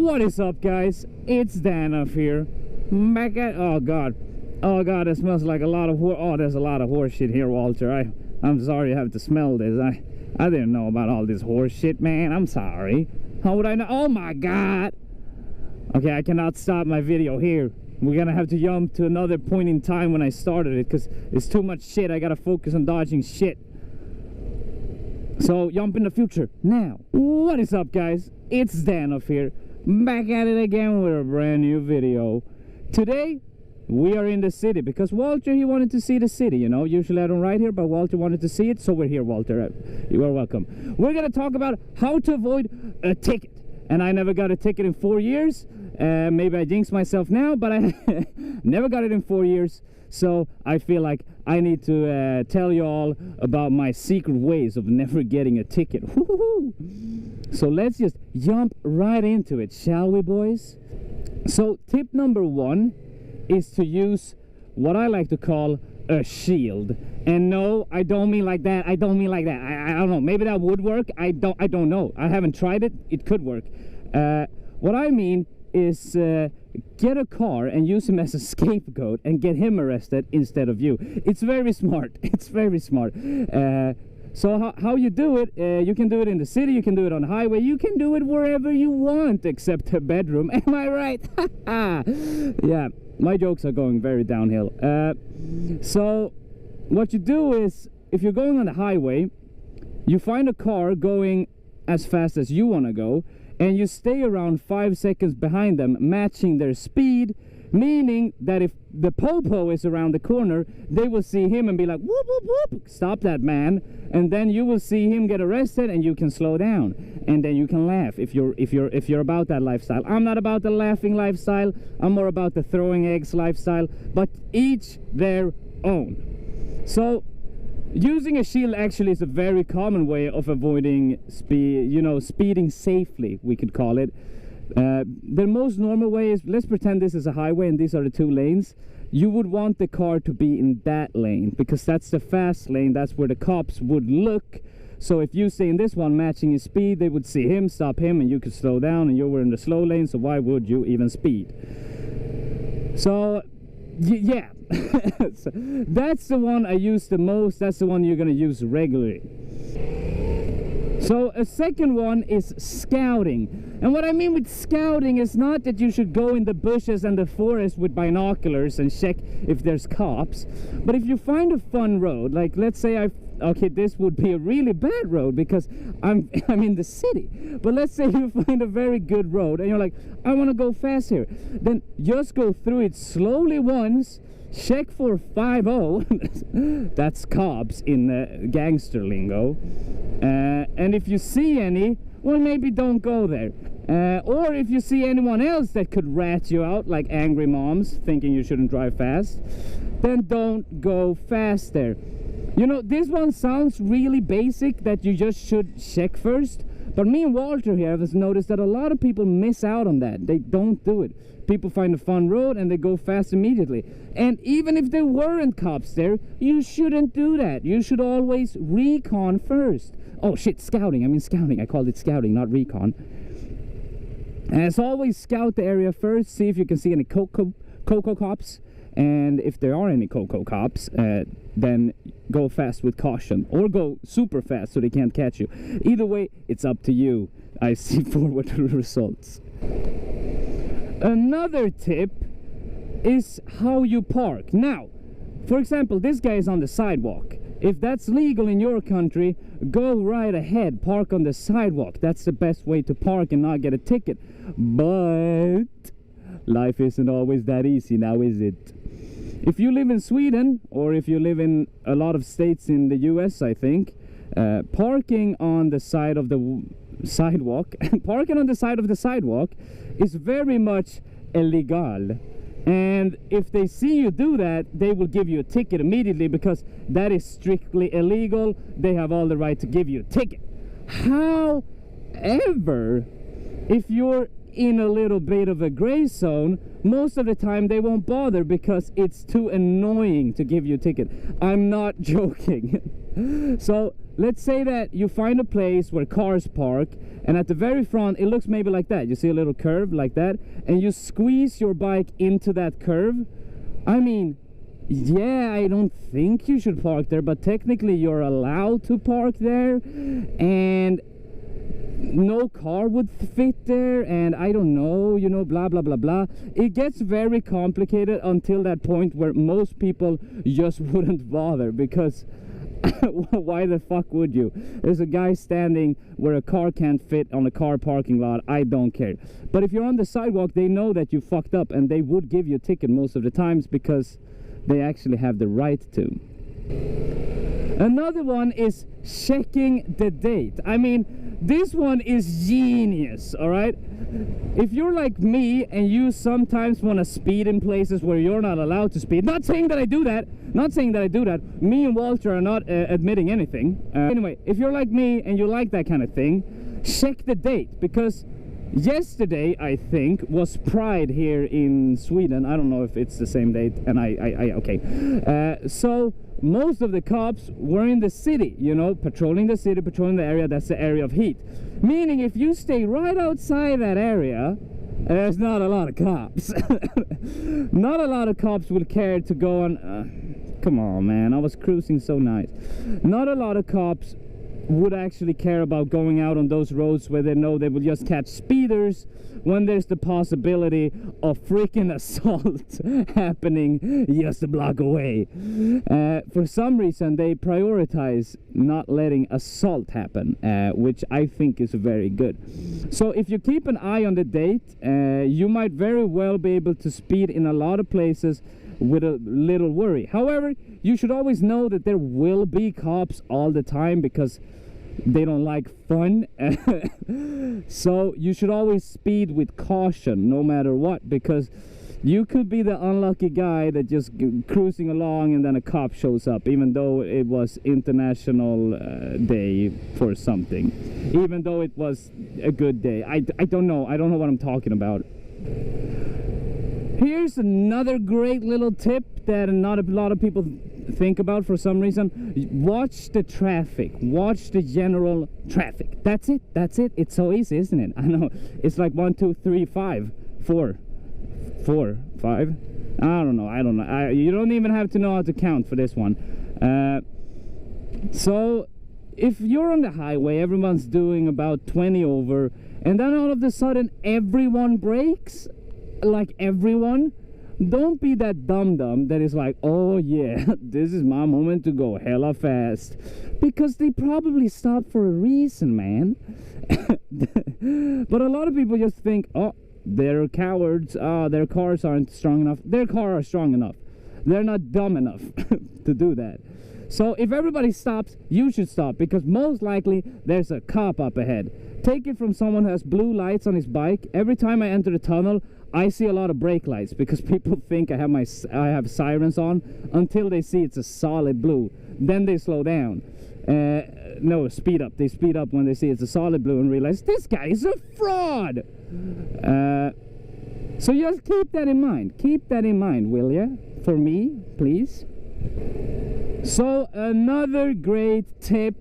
What is up, guys? It's Danof here. Back at oh god, it smells like a lot of there's a lot of horse shit here, Walter. I'm sorry you have to smell this. I didn't know about all this horse shit, man. I'm sorry. How would I know? Oh my god. Okay, I cannot stop my video here. We're gonna have to jump to another point in time when I started it, because it's too much shit. I gotta focus on dodging shit. So jump in the future now. What is up, guys? It's Danof here, back at it again with a brand new video. Today we are in the city because Walter, he wanted to see the city, you know. Usually I don't ride here, but Walter wanted to see it, so we're here, Walter. You are welcome. We're gonna talk about how to avoid a ticket. And I never got a ticket in 4 years. Maybe I jinxed myself now, but I never got it in 4 years. So I feel like I need to tell you all about my secret ways of never getting a ticket. So let's just jump right into it, shall we, boys? So tip number 1 is to use what I like to call a shield. And no, I don't mean like that. I don't mean like that. I don't know. Maybe that would work. I don't know. I haven't tried it. It could work. What I mean is get a car and use him as a scapegoat and get him arrested instead of you. It's very smart. It's very smart. So how you do it, you can do it in the city, you can do it on the highway, you can do it wherever you want except a bedroom. Am I right? Yeah, my jokes are going very downhill. So what you do is, if you're going on the highway, you find a car going as fast as you want to go, and you stay around 5 seconds behind them, matching their speed, meaning that if the popo is around the corner, they will see him and be like, whoop, whoop, whoop, stop that man. And then you will see him get arrested and you can slow down. And then you can laugh if you're about that lifestyle. I'm not about the laughing lifestyle. I'm more about the throwing eggs lifestyle, but each their own. So using a shield actually is a very common way of avoiding speeding safely, we could call it. The most normal way is, let's pretend this is a highway and these are the 2 lanes. You would want the car to be in that lane because that's the fast lane. That's where the cops would look. So if you stay in this one matching his speed, they would see him, stop him, and you could slow down, and you were in the slow lane, so why would you even speed? So yeah. So that's the one I use the most. That's the one you're gonna use regularly. So a second one is scouting. And what I mean with scouting is not that you should go in the bushes and the forest with binoculars and check if there's cops. But if you find a fun road, like let's say okay, this would be a really bad road because I'm in the city. But let's say you find a very good road and you're like, I want to go fast here. Then just go through it slowly once. Check for 5-0. That's cops in gangster lingo. And if you see any, well, maybe don't go there. Or if you see anyone else that could rat you out, like angry moms thinking you shouldn't drive fast, then don't go fast there. You know, this one sounds really basic, that you just should check first. But me and Walter here have noticed that a lot of people miss out on that. They don't do it. People find a fun road and they go fast immediately. And even if there weren't cops there, you shouldn't do that. You should always recon first. Oh shit, scouting. I mean scouting. I called it scouting, not recon. As always, scout the area first. See if you can see any cocoa cops. And if there are any cocoa cops, then go fast with caution. Or go super fast so they can't catch you. Either way, it's up to you. I see forward to the results. Another tip is how you park. Now, for example, this guy is on the sidewalk. If that's legal in your country, go right ahead, park on the sidewalk. That's the best way to park and not get a ticket. But life isn't always that easy now, is it? If you live in Sweden, or if you live in a lot of states in the US, I think, parking on the side of the sidewalk parking on the side of the sidewalk is very much illegal. And if they see you do that, they will give you a ticket immediately because that is strictly illegal. They have all the right to give you a ticket. However, if you're in a little bit of a gray zone, most of the time they won't bother because it's too annoying to give you a ticket. I'm not joking. So let's say that you find a place where cars park, and at the very front, it looks maybe like that. You see a little curve like that, and you squeeze your bike into that curve. I mean, yeah, I don't think you should park there, but technically you're allowed to park there, and no car would fit there, and I don't know, you know, blah blah blah blah. It gets very complicated until that point where most people just wouldn't bother, because why the fuck would you? There's a guy standing where a car can't fit on a car parking lot. I don't care. But if you're on the sidewalk, they know that you fucked up, and they would give you a ticket most of the times because they actually have the right to. Another one is checking the date. I mean, this one is genius, all right? If you're like me and you sometimes want to speed in places where you're not allowed to speed, not saying that I do that, me and Walter are not admitting anything. Anyway, if you're like me and you like that kind of thing, check the date, because yesterday, I think, was Pride here in Sweden. I don't know if it's the same date, and okay. So most of the cops were in the city, you know, patrolling the city, patrolling the area. That's the area of heat. Meaning, if you stay right outside that area, there's not a lot of cops. Not a lot of cops would care to go on. Come on, man, I was cruising so nice. Not a lot of cops would actually care about going out on those roads where they know they will just catch speeders when there's the possibility of freaking assault happening just a block away. For some reason, they prioritize not letting assault happen, which I think is very good. So if you keep an eye on the date, you might very well be able to speed in a lot of places with a little worry. However, you should always know that there will be cops all the time, because they don't like fun. So you should always speed with caution no matter what, because you could be the unlucky guy that just cruising along and then a cop shows up, even though it was International Day for something, even though it was a good day. I don't know what I'm talking about. Here's another great little tip that not a lot of people think about for some reason. Watch the traffic. Watch the general traffic. That's it. It's so easy, isn't it? I know. It's like 1, 2, 3, 5, 4, 5. I don't know. You don't even have to know how to count for this one. So if you're on the highway, everyone's doing about 20 over, and then all of a sudden everyone brakes. Like everyone, don't be that dum-dum that is like, oh yeah, this is my moment to go hella fast, because they probably stopped for a reason, man. But a lot of people just think, oh, they're cowards, their cars aren't strong enough. Their cars are strong enough. They're not dumb enough to do that. So if everybody stops, you should stop, because most likely there's a cop up ahead. Take it from someone who has blue lights on his bike. Every time I enter the tunnel, I see a lot of brake lights, because people think I have sirens on until they see it's a solid blue. Then they slow down. No, speed up. They speed up when they see it's a solid blue and realize this guy is a fraud. So just keep that in mind. Keep that in mind, will ya? For me, please. So another great tip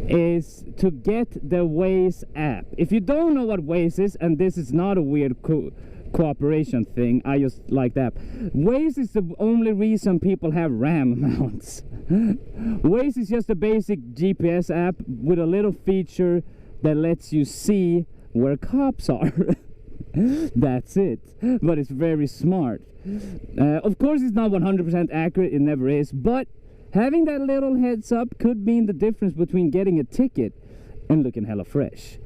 is to get the Waze app. If you don't know what Waze is, and this is not a weird cooperation thing, I just like that. Waze is the only reason people have RAM mounts. Waze is just a basic GPS app with a little feature that lets you see where cops are. That's it. But it's very smart. Of course, it's not 100% accurate. It never is. But having that little heads up could mean the difference between getting a ticket and looking hella fresh.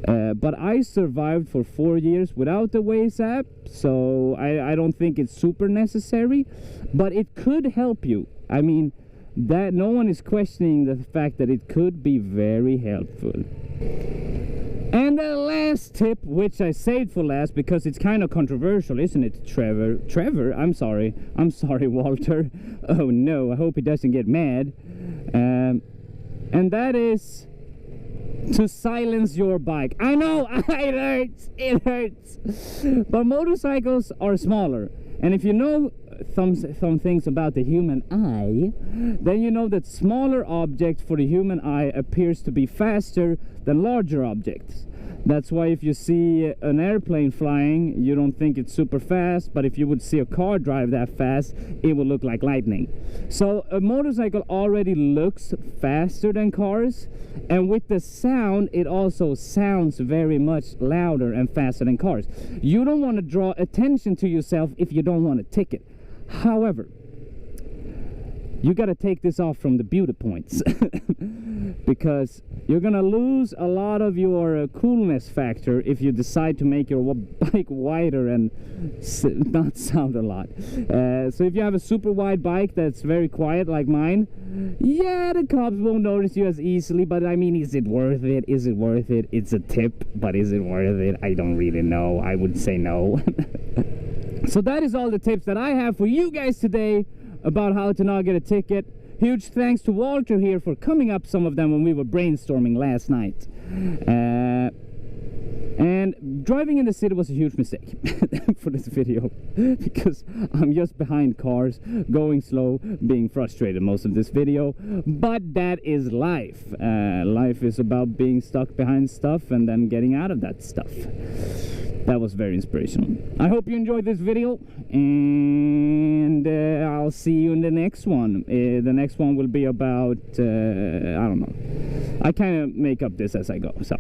But I survived for 4 years without the Waze app, so I don't think it's super necessary, but it could help you. I mean, that no one is questioning the fact that it could be very helpful. And the last tip, which I saved for last because it's kind of controversial, isn't it, Trevor? Trevor? I'm sorry, Walter. Oh no, I hope he doesn't get mad. And that is to silence your bike. I know, it hurts. But motorcycles are smaller. And if you know some things about the human eye, then you know that smaller objects for the human eye appears to be faster than larger objects. That's why if you see an airplane flying, you don't think it's super fast, but if you would see a car drive that fast, it would look like lightning. So a motorcycle already looks faster than cars, and with the sound, it also sounds very much louder and faster than cars. You don't want to draw attention to yourself if you don't want a ticket. However, you got to take this off from the beauty points because you're gonna lose a lot of your coolness factor if you decide to make your bike wider and not sound a lot. So if you have a super wide bike that's very quiet like mine, yeah, the cops won't notice you as easily, but I mean, is it worth it? Is it worth it? It's a tip, but is it worth it? I don't really know. I would say no. So that is all the tips that I have for you guys today about how to not get a ticket. Huge thanks to Walter here for coming up some of them when we were brainstorming last night. And driving in the city was a huge mistake for this video, because I'm just behind cars, going slow, being frustrated most of this video. But that is life. Life is about being stuck behind stuff and then getting out of that stuff. That was very inspirational. I hope you enjoyed this video, and I'll see you in the next one. The next one will be about, I don't know. I kind of make up this as I go, so...